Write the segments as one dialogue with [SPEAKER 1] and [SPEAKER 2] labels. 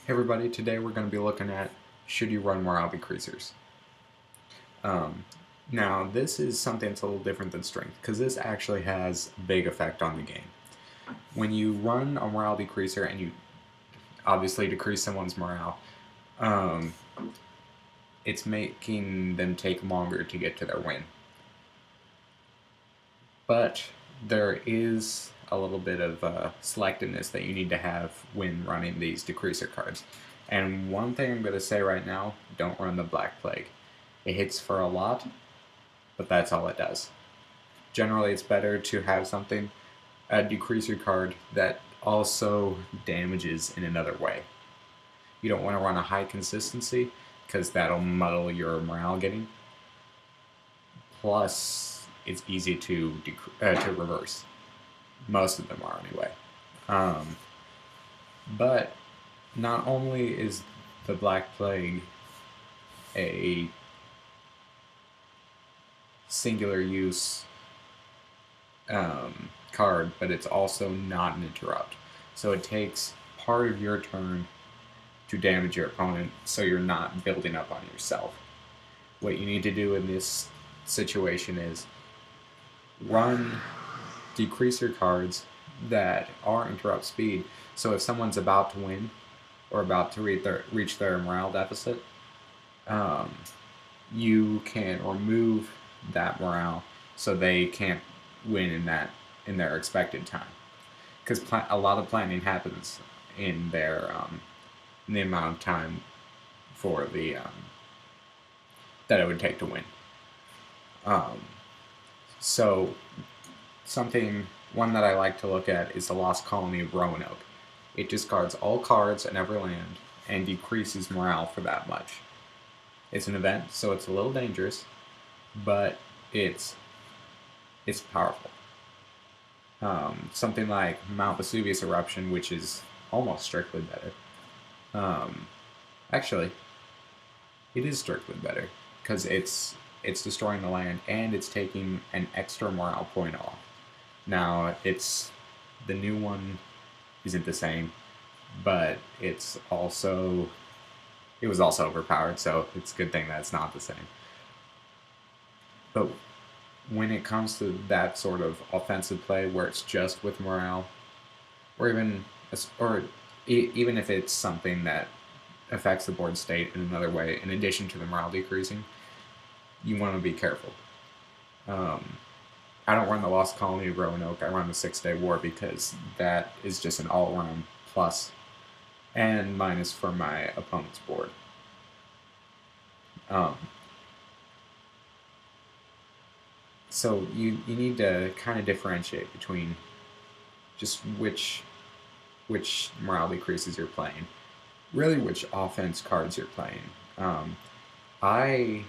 [SPEAKER 1] Hey everybody, today we're going to be looking at should you run morale decreasers. Um, Now this is something that's a little different than strength because this actually has a big effect on the game. When you run a morale decreaser and you obviously decrease someone's morale, um, it's making them take longer to get to their win. But there is a little bit of selectiveness that you need to have when running these decreaser cards. And one thing I'm going to say right now, don't run the Black Plague. It hits for a lot, but that's all it does. Generally, it's better to have something, a decreaser card, that also damages in another way. You don't want to run a high consistency, because that'll muddle your morale getting. Plus, it's easy to reverse. Most of them are anyway. But not only is the Black Plague a singular use card, but it's also not an interrupt. So it takes part of your turn to damage your opponent, so you're not building up on yourself. What you need to do in this situation is run decreaser cards that are interrupt speed. So if someone's about to win or about to reach their morale deficit, you can remove that morale so they can't win in their expected time. Because a lot of planning happens in in the amount of time for the that it would take to win. So one that I like to look at is the Lost Colony of Roanoke. It discards all cards in every land and decreases morale for that much. It's an event, so it's a little dangerous, but it's powerful. Something like Mount Vesuvius Eruption, which is almost strictly better. Actually, it is strictly better because it's destroying the land and it's taking an extra morale point off. Now the new one isn't the same, but it was also overpowered, so it's a good thing that it's not the same. But when it comes to that sort of offensive play where it's just with morale, or even if it's something that affects the board state in another way, in addition to the morale decreasing, you want to be careful. I don't run the Lost Colony of Roanoke, I run the 6-Day War because that is just an all-around plus and minus for my opponent's board. So you need to kind of differentiate between just which morale decreases you're playing, really which offense cards you're playing. I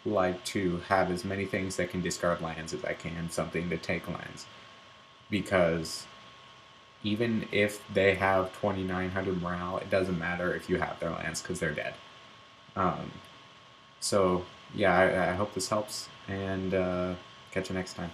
[SPEAKER 1] like to have as many things that can discard lands as I can, something to take lands, because even if they have 2,900 morale, it doesn't matter if you have their lands because they're dead. So yeah, I hope this helps, and catch you next time.